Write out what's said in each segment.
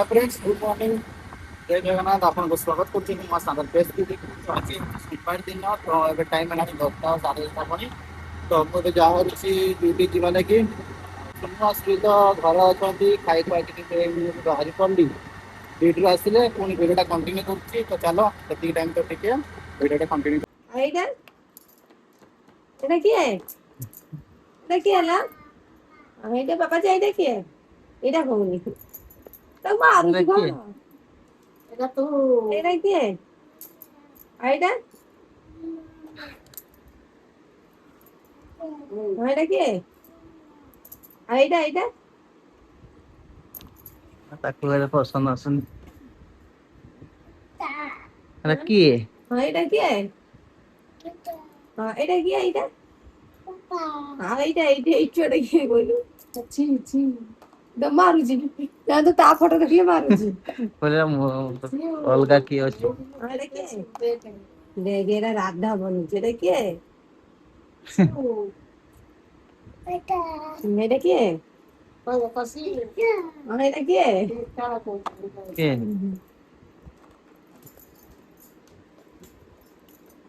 Friends good morning जय जगन्नाथ आपको स्वागत करছি ମୋ ସାଙ୍ଗର ବେଶ ବି ଆଜି ସୋମବାର ଦିନ ତ ଏବେ ଟାଇମ୍ ହେଲାଣି 10ଟା 10:30 ପରି ତ ମୁଁ ଏବେ ଯାଉଛି ଡ୍ୟୁଟି ଯିବା ଲାଗି ମୁଁ ଆସିଲି ତ ଘରେ ଅଛନ୍ତି ଖାଇ ଖୁଆଇକି ଟିକେ ମୁଁ ବାହାରି ପଡ଼ିଲି ଡ୍ୟୁଟିରୁ ଆସିଲେ ପୁଣି ଭିଡ଼ିଓଟା କଣ୍ଟିନ୍ୟୁ କରୁଛି ତ ଚାଲ ସେତିକି ଟାଇମ୍ ତ ଟିକେ ଭିଡ଼ିଓଟା କଣ୍ଟିନ୍ୟୁ এইটা এটা কি এটা কি হলো এইটা বাবা যে এইটা কি এটা কমনি তো মারুছি দেখি কোন এটা তো এটা কি এইটা এটা কি এইটা এইটা ତାକୁ ହେଲେ ପସନ୍ଦ ଆସୁନି। ଏଟା କିଏ? এইটা কি এটা কি এইটা এইটা এইটা এই ছোট কি কইলু ছি ছি তো মারুছি ഞാൻ তো ତା ଫଟୋ ଦେଖିଲେ ମାରୁଛି କହିଲେ ଅଲଗା କିଏ ଅଛି? এটা কি দেখে এরা রাধা বলছে এটা কি এটা কি এটা কি କିଏ?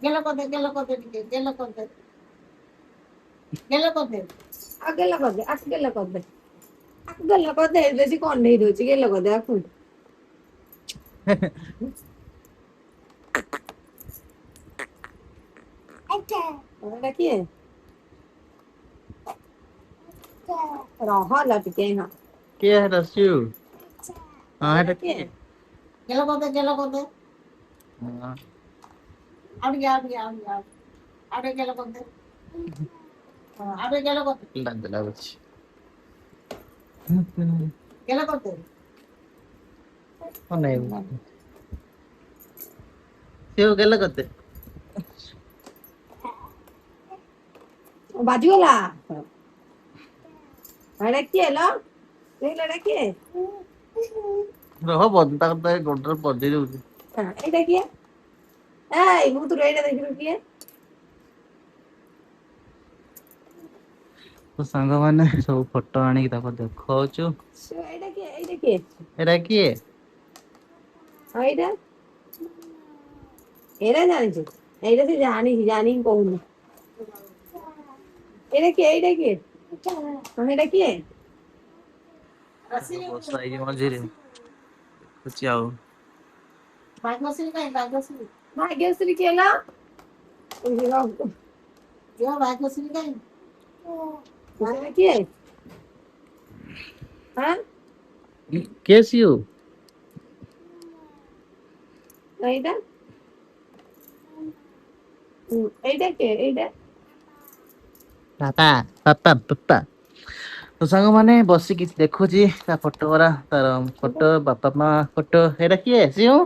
গেল কদে গেল কদে গেল কদে গেল কদে আগেলা কদে আগেলা কদে আগেলা কদে বেশি কন্ডেই দଉଛି গেল কদে আকু এটা কি ରହ ଲା ଟିକେ ହଁ କିଏ ହେଟା ସିଉ? ହଁ ଏଇଟା ହେଟା କିଏ କିଏ? ଗେଲ କଦେ ହଁ। ଆଉ ଟିକେ ଆଉ ଟିକେ ଆଉ ଟିକେ ଆଉ ଟିକେ ଗେଲ କଦେ ଆଉ ଟିକେ ଗେଲ କଦେ ଲାଜ ଲାଗୁଛି। ଗେଲ କଦେ ଅନେଇବୁ ସିଉ ଗେଲ କରିଦେ। ବାଜିଗଲା ଏଇଟା କିଏ ଲୋ ଦେଖିଲ ଏଇଟା କିଏ ରହ ବନ୍ଧା କରିଦେ ଗୋଡରେ ବଜେଇ ଦଉଛି। ଏଇଟା କିଏ ଏଇ ମୁଁ ତୋର ଏଇଟା ଦେଖିଲୁ କିଏ ତ ସାଙ୍ଗମାନେ ସବୁ ଫଟୋ ଆଣିକି ତାକୁ ଦେଖାଉଛୁ। ଏଇଟା କିଏ ଏଇଟା କିଏ ଏଟା କିଏ? ଏଇଟା ଏଇଟା ଜାଣିଛୁ ଏଇଟା ସେ ଜାଣିଛି ଜାଣିକି କହୁନି ଏଇଟା କିଏ ଏଇଟା କିଏ ଏଇଟା କିଏ ବର୍ଷା ହେଇକି ମଝିରେ ଦେଖୁଛି ଆଉ। ଭାଗ୍ୟଶ୍ରୀ କିଏ ଲୋ ଭାଗ୍ୟଶ୍ରୀ କାଇଁ ସେଟା କିଏ ହଁ କିଏ ସିଉ? ଏଇଟା ଏଇଟା କିଏ ଏଇଟା ବାପା ବାପା ବାପା ତ ସାଙ୍ଗମାନେ ବସିକି ଦେଖୁଛି ତା ଫଟୋ ଗୁରା ତାର ଫଟୋ ବାପା ମା ଫଟୋ ଏଇଟା କିଏ ସିଉ?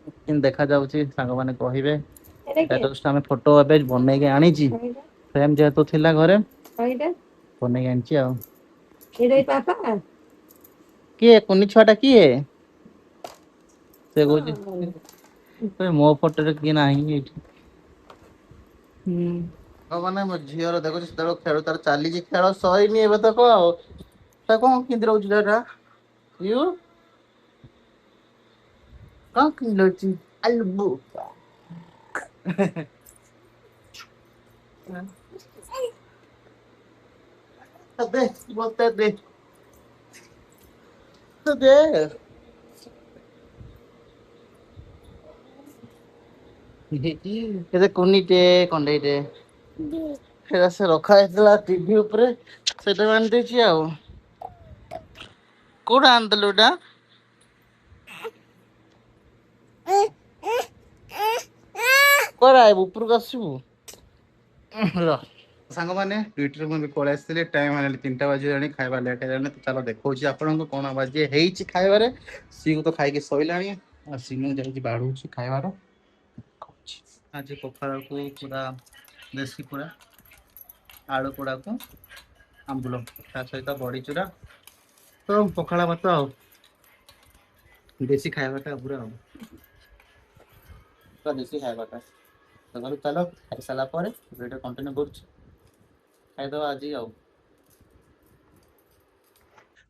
କେମିତି ଦେଖା ଯାଉଛି ସାଙ୍ଗମାନେ କହିବେ। ଏଇଟା ଏଟା କିଏ ଜଷ୍ଟ ଆମେ ଫଟୋ ଏବେ ବନେଇକି ଆଣିଛି ଏଇଟା ଫ୍ରେମ ଯେହେତୁ ଥିଲା ଘରେ ଏଇଟା ବନେଇକି ଆଣିଛି ଆଉ। ଏଇଟା ଏଇ ପାପା କିଏ କୁନି ଛୁଆ ଟା କିଏ? ସେ କହୁଛି ମୋ ଫଟୋରେ କିଏ ନାହିଁ ଏଇଠି। ମାନେ ମୋ ଝିଅର ଦେଖୁଛି ସେତେବେଳେ ଖେଳ ତାର ଚାଲିଛି ଖେଳ ସରିନି ଏବେ ତକ ଆଉ ତା କଣ କେମିତି ରହୁଛି ଏଟା ଇଉ କଣ କିଲଉଛି ଆଲବୁ ଦେ ମତେ ଦେ ତ ଦେ କେତେ କୁନିଟେ କଣ୍ଡେଇଟେ ସେଟା ସେ ରଖା ହେଇଥିଲା ଟିଭି ଉପରେ ସେଇଟା ଆଣି ଦେଇଛି ଆଉ। କୋଉଟା ଆଣିଥିଲୁ ଏଟା? କୁଆଡେ ଆଇବୁ ଉପରକୁ ଆସିବୁ ରହ। ସାଙ୍ଗମାନେ ଡ୍ୟୁଟିରୁ ମୁଁ ପଳେଇ ଆସିଥିଲି ଟାଇମ୍ ହେଲାଣି 3ଟା ବାଜିଲାଣି ଖାଇବା ଲେଟ୍ ହେଇଗଲାଣି ତ ଚାଲ ଦେଖଉଛି ଆପଣଙ୍କୁ କଣ ଆଜି ହେଇଛି ଖାଇବାରେ। ସିଉ ତ ଖାଇକି ଶୋଇଲାଣି ଆଉ ସିନୁ ଯାଇଛି ବାଢୁଛି ଖାଇବାର। ଆଜି ପଖାଳକୁ ପୁରା ଦେଶୀ ପୁରା ଆଳୁ ପୋଡାକୁ ଆମ୍ବୁଲ ତା ସହିତ ବଢିଚୁରା ତ ପଖାଳ ଭାତ ଆଉ ଦେଶୀ ଖାଇବାଟା ପୁରା ଆଉ ପୁରା ଦେଶୀ ଖାଇବାଟା। ତ ଘରୁ ଚାଲ ଖାଇସାରିଲା ପରେ ଭିଡ଼ିଓ କଣ୍ଟିନ୍ୟୁ କରୁଛି ଖାଇଦବା ଆଜି ଆଉ।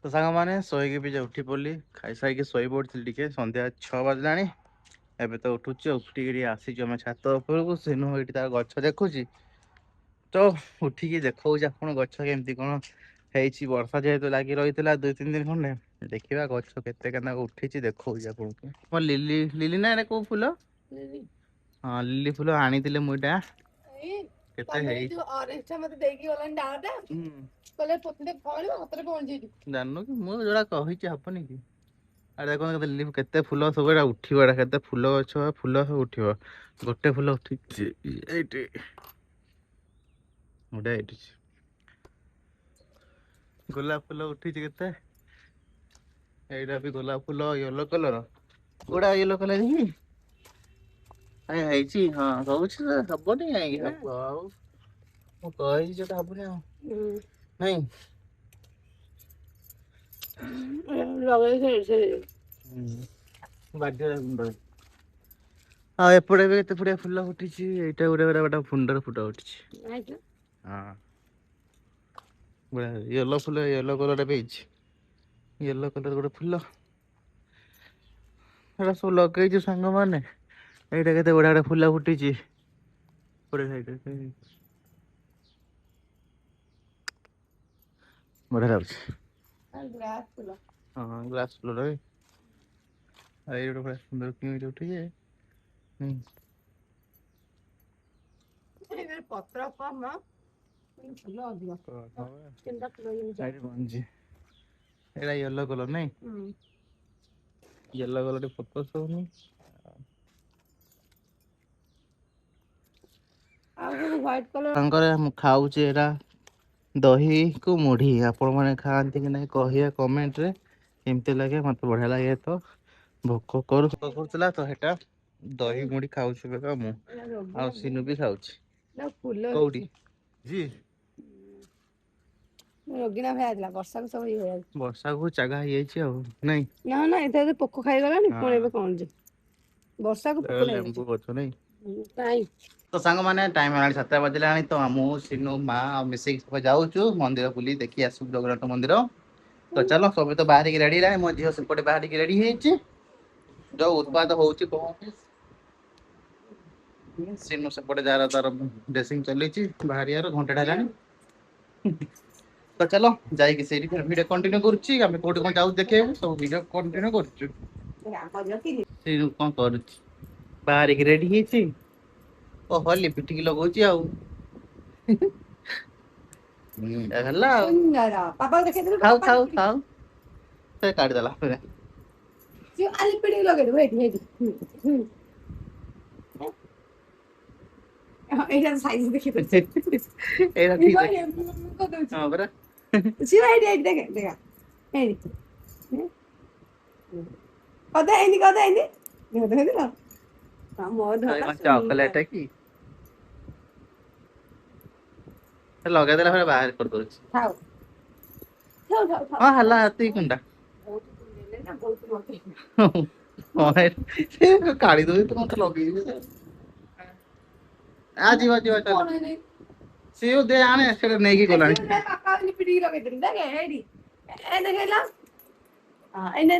ତ तो ସାଙ୍ଗମାନେ ଶୋଇକି ବି ଉଠି ପଡ଼ିଲି ଖାଇସାରିକି ଶୋଇ ପଡ଼ିଥିଲି ଟିକେ ସନ୍ଧ୍ୟା 6 ବାଜିଲାଣି ଏବେ ତ ଉଠୁଛି ଉଠିକି ଆସିଛୁ ଆମେ ଛାତ ଉପରକୁ ସିନୁ ଏଇଠି ତାର ଗଛ ଦେଖୁଛି ତ ଉଠିକି ଦେଖଉଛି ଆପଣ ଗଛ କେମିତି କଣ ହେଇଛି ବର୍ଷା ଯେହେତୁ ଲାଗି ରହିଥିଲା 2-3 ଦିନ ଖଣ୍ଡେ ଦେଖିବା ଗଛ କେତେ କେନ୍ତା ଉଠିଛି ଦେଖଉଛି ଆପଣଙ୍କୁ ମୋ ଲିଲି ଲିଲି ନା ଏଇଟା କୋଉ ଫୁଲ ହଁ ଲିଲି ଫୁଲ ଆଣିଥିଲେ ମୁଁ ଏଇଟା କେତେ ହେଇ ଅରେଞ୍ଜ ଟା ମତେ ଦେଇକି ଗଲାନି ଡାଳଟା କହିଲେ ପୋତିଟେ ଫଳିବ ହାତରେ ପହଞ୍ଚେଇଛି ଜାଣିନୁ କି ମୁଁ ଯୋଉଟା କହିଛି ହବନି କି ଆରେ ଦେଖ ଲିଲି କେତେ ଫୁଲ ସବୁ ଏଇଟା ଉଠିବ ଏଇଟା କେତେ ଫୁଲ ଗଛ ଫୁଲ ସବୁ ଉଠିବ ଗୋଟେ ଫୁଲ ଉଠିଛି ଏଇଠି ଗୋଟେ ଏଇଠି ଗୋଲାପ ଫୁଲ ଉଠିଛି କେତେ ଏଇଟା ବି ଗୋଲାପ ଫୁଲ ୟେଲୋ କଲର କୋଉଟା ୟେଲୋ କଲର ହେଇଛି ହଁ ହଉଛି ହବନି କାହିଁକି ହବ ଆଉ ମୁଁ କହିଛି ଯୋଉଟା ହବନି ଆଉ ନାଇଁ ଆଉ ଏପଟେ ବି କେତେ ବଢିଆ ଫୁଲ ଫୁଟିଛି ଏଇଟା ଗୋଟେ ଗୋଟେ ଫୁଣ୍ଡର ଫୁଟ ଉଠିଛି ହଁ ବଢିଆ ୟେଲୋ ଫୁଲ ୟେଲୋ କଲର ବି ହେଇଛି ୟେଲୋ କଲର ଗୋଟେ ଫୁଲ ଏଟା ସବୁ ଲଗେଇଛୁ ସାଙ୍ଗମାନେ ଏଇଟା କେତେ ବଢିଆ ବଢିଆ ଫୁଲ ଫୁଟିଛି ବଢିଆ ଲାଗୁଛି ହଁ ଗ୍ଲାସ ଫୁଲ ଏଇ ଗୋଟେ ବଢିଆ ସୁନ୍ଦର କିମିତି ଉଠିଛି ପତ୍ର କମ ଫୁଲ ଅଧିକ ତିନିଟା ଫୁଲ ମଞ୍ଜି ଏଇଟା ୟେଲୋ କଲର ନାଇଁ ୟେଲୋ କଲର ଫୋକସ ହଉନି ଆଉ ସବୁ ହ୍ୱାଇଟ କଲର ତାଙ୍କର ମୁଁ ଖାଉଛି ଏରା ଦହି କୁ ମୁଢି ଆପଣ ମାନେ ଖାଆନ୍ତି କି ନାହିଁ କହିବା କମେଣ୍ଟରେ କେମିତି ଲାଗେ ମତେ ବଢିଆ ଲାଗେ ତ ଭୋକ କରୁଥିଲା ତ ସେଟା ଦହି ମୁଢି ଖାଉଛି ଏବେ ମୁଁ ଆଉ ସିନୁ ବି ଖାଉଛି ଫୁଲ କୋଉଠି ଜି ରୋଗିଣା ହେଇଥିଲା ବର୍ଷାକୁ ସବୁ ଇଏ ହେଇଯାଇଛି ବର୍ଷାକୁ ଚାଗା ହେଇଯାଇଛି ଆଉ ନାଇଁ ନା ଏତେ ପୋକ ଖାଇଗଲାଣି ପୁଣି ଏବେ କଣ ଯେ ବର୍ଷାକୁ ପୋକ ଲେମ୍ବୁ ଲାଗିଛି ଗଛ ନାଇଁ କାଇଁ ତ ସାଙ୍ଗମାନେ ଟାଇମ ହେଲାଣି 7 ବାଜିଲାଣି ତ ମୁଁ ସିନୁ ମା ଆଉ ମିଶିକି ଯାଉଛୁ ମନ୍ଦିର ବୁଲି ଦେଖି ଆସିବୁ ଜଗନ୍ନାଥ ମନ୍ଦିର ତ ଚାଲ ସବୁ ତ ବାହାରିକି ରେଡି ହେଲାଣି ମୋ ଝିଅ ସେପଟେ ବାହାରିକି ରେଡି ହେଇଛି ଯୋଉ ଉତ୍ପାତ ହଉଛି କହନ୍ତି ସିନୁ ସେପଟେ ଯାର ତାର ଡ୍ରେସିଂ ଚଲେଇଛି ବାହାରିବାର ଘଣ୍ଟାଟା ହେଲାଣି ତ ଚାଲ ଯାଇକି ସେଇଠି ଭିଡିଓ କଣ୍ଟିନ୍ୟୁ କରୁଛି ଆମେ କୋଉଠି କଣ ଯାଉଛୁ ଦେଖିବାକୁ ସବୁ ଭିଡିଓ କଣ୍ଟିନ୍ୟୁ କରୁଛୁ ସିନୁ କଣ କରୁଛି ବାହାରିକି ରେଡି ହେଇଛି ଓହୋ ଲିପିଟିକି ଲଗଉଛି ଆଉ ହେଲା ଆଉ ପାପା ଦେଖେଇଦେଲୁ ଖାଉ ଖାଉ ଖାଉ ସେ କାଢିଦେଲା ଆଲିପିଟିକି ଲଗେଇଦେବୁ ଏଇଠି ଏଇଟା ସାଇଜ ଦେଖିଦଉଛି ଏଇଟା ଠିକ ଅଛି ହଁ ପରା ଶିବା ଏଇଠି ଦେଖେ ଦେଖା ଏଇଠି କଦା ଏଇଠି ଦେଖ ମୋ ଧର ଚକୋଲେଟ କି ଲଗେଇଦେଲା ପରେ ବାହାର କରିଦଉଛି ଥାଉ ହଁ ହେଲା ଏତିକି କୁଣ୍ଡା କାଢି ଦଉଛି ତୁ ମତେ ଲଗେଇବି ଯିବା ସିଏ ଦେ ଆଣେ ସେଟା ନେଇକି ଗଲାଣି ପିଟିକି ଲଗେଇଦେଲି ଦେଖେ ଏଇଠି ଦେଖେଇଲ ଏଇନେ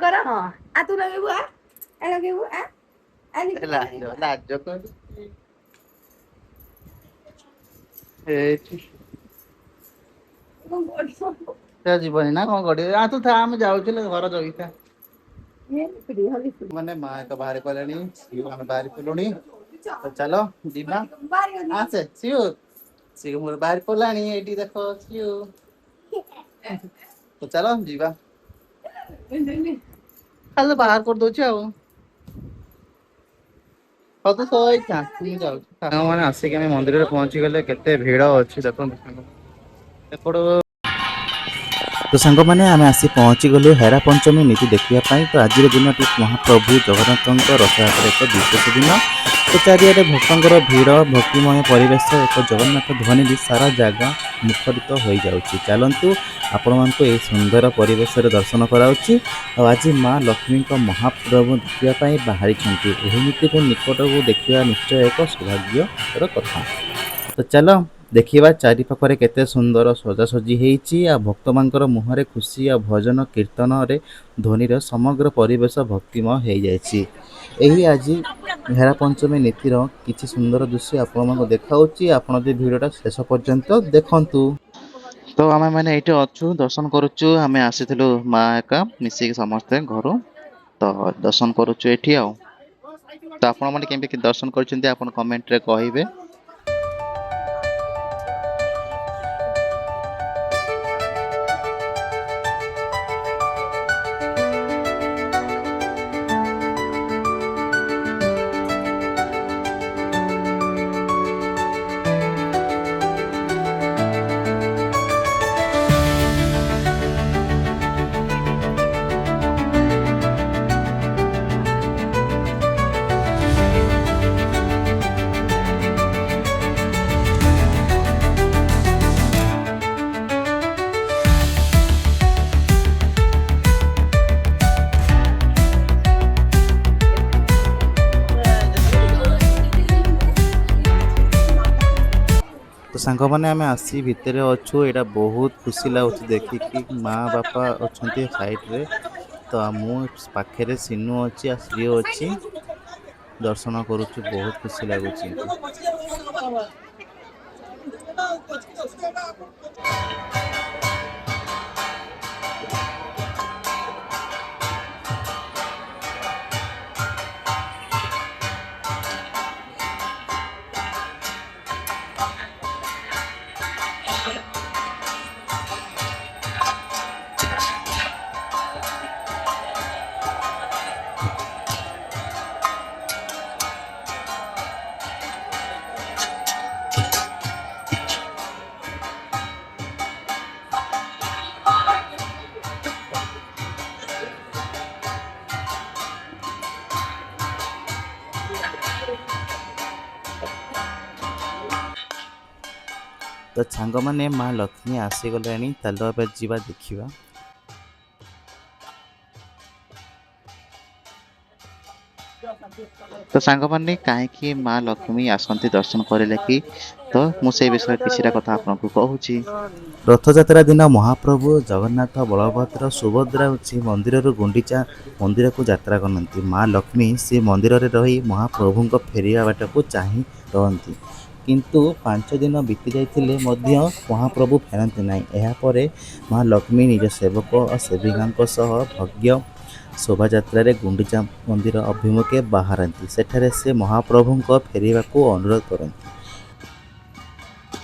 କର ହଁ ଆ ତୁ ଲଗେଇବୁ ଲଗେଇବୁ ଲାଜ କର ଏଇଠି ସେ ଯିବନି ନା କଣ କରିବ ତୁ ଥା ଆମେ ଯାଉଛୁ ଘର ଜଗିଥା ମାନେ ମା ଏକ ବାହାରି ପଡ଼ିଲେଣି ଆମେ ବାହାରି ପଡ଼ିଲୁଣି ତ ଚାଲ ଯିବା ଆସେ ସିଓ ସିଏ ମୋର ବାହାରି ପଡ଼ିଲାଣି ଏଇଠି ଦେଖ ସିଓ ତ ଚାଲ ଯିବା ଖାଲି ବାହାର କରିଦଉଛି ଆଉ ହଉ ତୁ ଶୋଇଥା ମୁଁ ଯାଉଛି ସାଙ୍ଗମାନେ ଆସିକି ଆମେ ମନ୍ଦିରରେ ପହଞ୍ଚିଗଲେ କେତେ ଭିଡ ଅଛି ଦେଖନ୍ତୁ ଏପଟ ତ ସାଙ୍ଗମାନେ ଆମେ ଆସି ପହଞ୍ଚିଗଲୁ ହେରା ପଞ୍ଚମୀ ନୀତି ଦେଖିବା ପାଇଁ ତ ଆଜିର ଦିନଟି ମହାପ୍ରଭୁ ଜଗନ୍ନାଥଙ୍କ ରଥଯାତ୍ରା ଏକ ବିଶେଷ ଦିନ ତ ଚାରିଆଡ଼େ ଭକ୍ତଙ୍କର ଭିଡ଼ ଭକ୍ତିମୟ ପରିବେଶ ଏକ ଜଗନ୍ନାଥ ଧ୍ୱନିରେ ସାରା ଜାଗା ମୁଖରିତ ହୋଇଯାଉଛି ଚାଲନ୍ତୁ ଆପଣମାନଙ୍କୁ ଏହି ସୁନ୍ଦର ପରିବେଶରେ ଦର୍ଶନ କରାଉଛି ଆଉ ଆଜି ମା ଲକ୍ଷ୍ମୀଙ୍କ ମହାପ୍ରଭୁ ଦେଖିବା ପାଇଁ ବାହାରିଛନ୍ତି ଏହି ନୀତିକୁ ନିକଟକୁ ଦେଖିବା ନିଶ୍ଚୟ ଏକ ସୌଭାଗ୍ୟର କଥା ତ ଚାଲ ଦେଖିବା ଚାରିପାଖରେ କେତେ ସୁନ୍ଦର ସଜାସଜି ହେଇଛି ଆଉ ଭକ୍ତମାନଙ୍କର ମୁହଁରେ ଖୁସି ଆଉ ଭଜନ କୀର୍ତ୍ତନରେ ଧ୍ୱନିର ସମଗ୍ର ପରିବେଶ ଭକ୍ତିମୟ ହେଇଯାଇଛି। ଏହି ଆଜି ହେରା ପଞ୍ଚମୀ ନୀତିର କିଛି ସୁନ୍ଦର ଦୃଶ୍ୟ ଆପଣମାନଙ୍କୁ ଦେଖାଉଛି। ଆପଣ ଯଦି ଭିଡ଼ିଓଟା ଶେଷ ପର୍ଯ୍ୟନ୍ତ ଦେଖନ୍ତୁ। ତ ଆମେ ମାନେ ଏଇଠି ଅଛୁ, ଦର୍ଶନ କରୁଛୁ। ଆମେ ଆସିଥିଲୁ ମା ଏକା ମିଶିକି ସମସ୍ତେ ଘରୁ, ତ ଦର୍ଶନ କରୁଛୁ ଏଠି ଆଉ। ତ ଆପଣମାନେ କେମିତି ଦର୍ଶନ କରିଛନ୍ତି ଆପଣ କମେଣ୍ଟରେ କହିବେ। ତ ସାଙ୍ଗମାନେ ଆମେ ଆସି ଭିତରେ ଅଛୁ। ଏଇଟା ବହୁତ ଖୁସି ଲାଗୁଛି ଦେଖିକି। ମା ବାପା ଅଛନ୍ତି ସାଇଡରେ, ତ ମୁଁ ପାଖରେ ସିନୁ ଅଛି ଆଉ ଶ୍ରୀ ଅଛି। ଦର୍ଶନ କରୁଛୁ, ବହୁତ ଖୁସି ଲାଗୁଛି। ତ ସାଙ୍ଗମାନେ ମା ଲକ୍ଷ୍ମୀ ଆସିଗଲେଣି, ଚାଲ ଏବେ ଯିବା ଦେଖିବା। ତ ସାଙ୍ଗମାନେ କାହିଁକି ମା ଲକ୍ଷ୍ମୀ ଆସନ୍ତି ଦର୍ଶନ କରିଲେ କି, ତ ମୁଁ ସେଇ ବିଷୟରେ କିଛିଟା କଥା ଆପଣଙ୍କୁ କହୁଛି। ରଥଯାତ୍ରା ଦିନ ମହାପ୍ରଭୁ ଜଗନ୍ନାଥ, ବଳଭଦ୍ର, ସୁଭଦ୍ରା ମନ୍ଦିରରୁ ଗୁଣ୍ଡିଚା ମନ୍ଦିରକୁ ଯାତ୍ରା କରନ୍ତି। ମା ଲକ୍ଷ୍ମୀ ସେ ମନ୍ଦିରରେ ରହି ମହାପ୍ରଭୁଙ୍କ ଫେରିବା ବାଟକୁ ଚାହିଁ ରହନ୍ତି। କିନ୍ତୁ 5 ଦିନ ବିତି ଯାଇଥିଲେ ମଧ୍ୟ ମହାପ୍ରଭୁ ଫେରନ୍ତି ନାହିଁ। ଏହାପରେ ମା ଲକ୍ଷ୍ମୀ ନିଜ ସେବକ ଓ ସେବିକାଙ୍କ ସହ ଭବ୍ୟ ଶୋଭାଯାତ୍ରାରେ ଗୁଣ୍ଡିଚା ମନ୍ଦିର ଅଭିମୁଖେ ବାହାରନ୍ତି। ସେଠାରେ ସେ ମହାପ୍ରଭୁଙ୍କ ଫେରିବାକୁ ଅନୁରୋଧ କରନ୍ତି।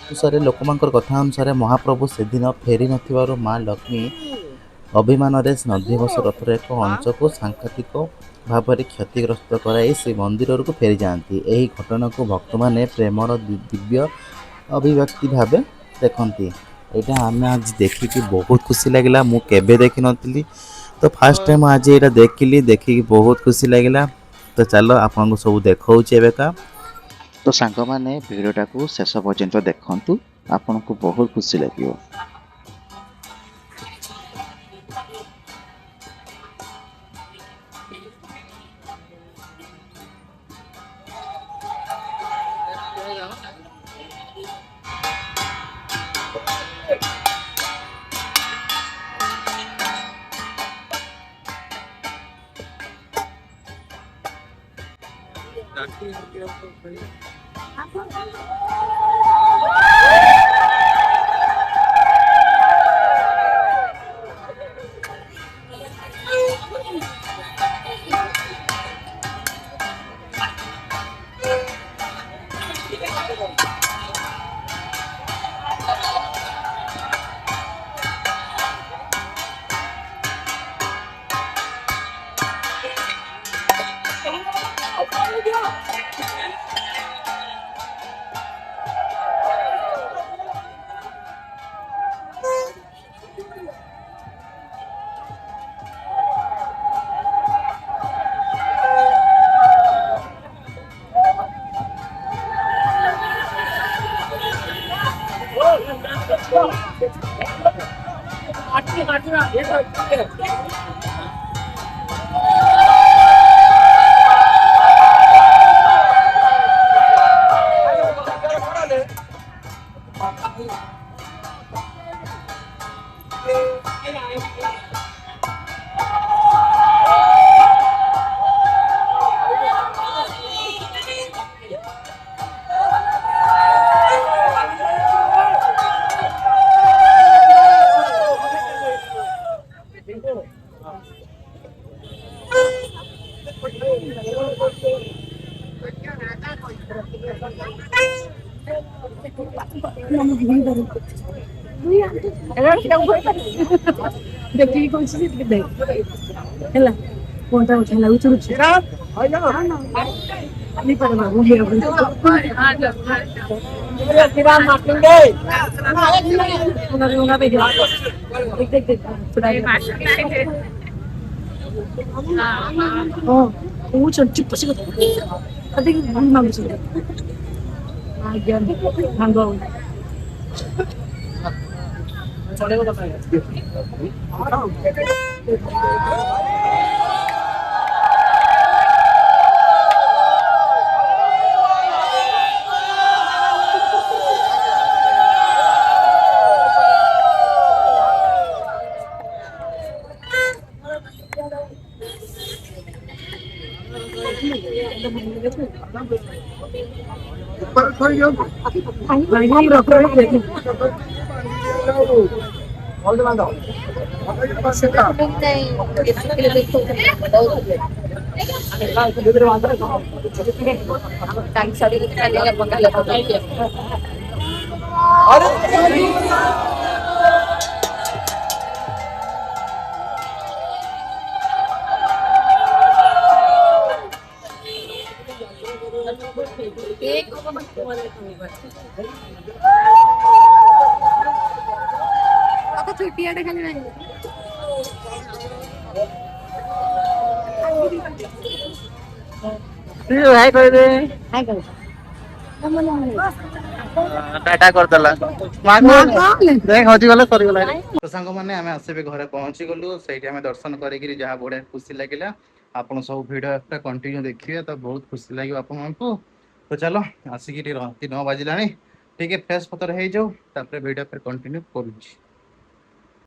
ଅନୁସାରେ ଲୋକମାନଙ୍କର କଥା ଅନୁସାରେ ମହାପ୍ରଭୁ ସେଦିନ ଫେରି ନଥିବାରୁ ମା ଲକ୍ଷ୍ମୀ ଅଭିମାନରେ ନନ୍ଦିଘୋଷ ରଥର ଏକ ଅଂଶକୁ ସାଂଘାତିକ ଭାବରେ କ୍ଷତିଗ୍ରସ୍ତ କରାଇ ଶ୍ରୀମନ୍ଦିରକୁ ଫେରିଯାଆନ୍ତି। ଏହି ଘଟଣାକୁ ଭକ୍ତମାନେ ପ୍ରେମର ଦିବ୍ୟ ଅଭିବ୍ୟକ୍ତି ଭାବେ ଦେଖନ୍ତି। ଏଇଟା ଆମେ ଆଜି ଦେଖିକି ବହୁତ ଖୁସି ଲାଗିଲା। ମୁଁ କେବେ ଦେଖିନଥିଲି, ତ ଫାର୍ଷ୍ଟ ଟାଇମ୍ ଆଜି ଏଇଟା ଦେଖିକି ବହୁତ ଖୁସି ଲାଗିଲା। ତ ଚାଲ ଆପଣଙ୍କୁ ସବୁ ଦେଖାଉଛି ଏବେକା। ତ ସାଙ୍ଗମାନେ ଭିଡ଼ିଓଟାକୁ ଶେଷ ପର୍ଯ୍ୟନ୍ତ ଦେଖନ୍ତୁ, ଆପଣଙ୍କୁ ବହୁତ ଖୁସି ଲାଗିବ। ଦେଖିକି କହୁଛି ଯେ ଟିକେ ଦେଖ ହେଲା କୋଣଟା ଉଠେଇଲା ଉଠୁଛି ଛୋଟିଆଟେ ଖାଲି ନାହିଁ ହାଇ କହିଦେ ହାଇ କର ଟାଟା କରିଦେଲା ଦେଖ ହଜିଗଲେ ସରିଗଲା ତ ସାଙ୍ଗମାନେ ଆମେ ଆସିବି ଘରେ ପହଞ୍ଚି ଗଲୁ ସେଇଠି ଆମେ ଦର୍ଶନ କରିକିରି ଯାହା ବଢିଆ ଖୁସି ଲାଗିଲା ଆପଣ ସବୁ ଭିଡିଓ କଣ୍ଟିନ୍ୟୁ ଦେଖିବେ ତ ବହୁତ ଖୁସି ଲାଗିବ ଆପଣମାନଙ୍କୁ ତ ଚାଲ ଆସିକି ରାତି 9 ବାଜିଲାଣି ଟିକେ ଫ୍ରେଶ ପତ୍ର ହେଇଯାଉ ତାପରେ ଭିଡିଓ କଣ୍ଟିନ୍ୟୁ କରୁଛି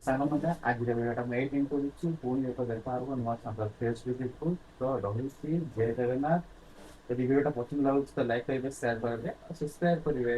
ସାଙ୍ଗମାନେ ଆଜିର ଭିଡିଓଟା ମୁଁ ଏଇଠି କରୁଛି ପୁଣି ଏକ ଦେଖା ହବ ନୂଆ ସାଙ୍ଗର ଫେସ୍ ଭିଜିଟକୁ ତ ରହୁଛି ଜୟ ଜଗନ୍ନାଥ ଯଦି ଭିଡିଓଟା ପସନ୍ଦ ଲାଗୁଛି ତ ଲାଇକ୍ କରିବେ ସେୟାର କରିବେ ଆଉ ସବସ୍କ୍ରାଇବ କରିବେ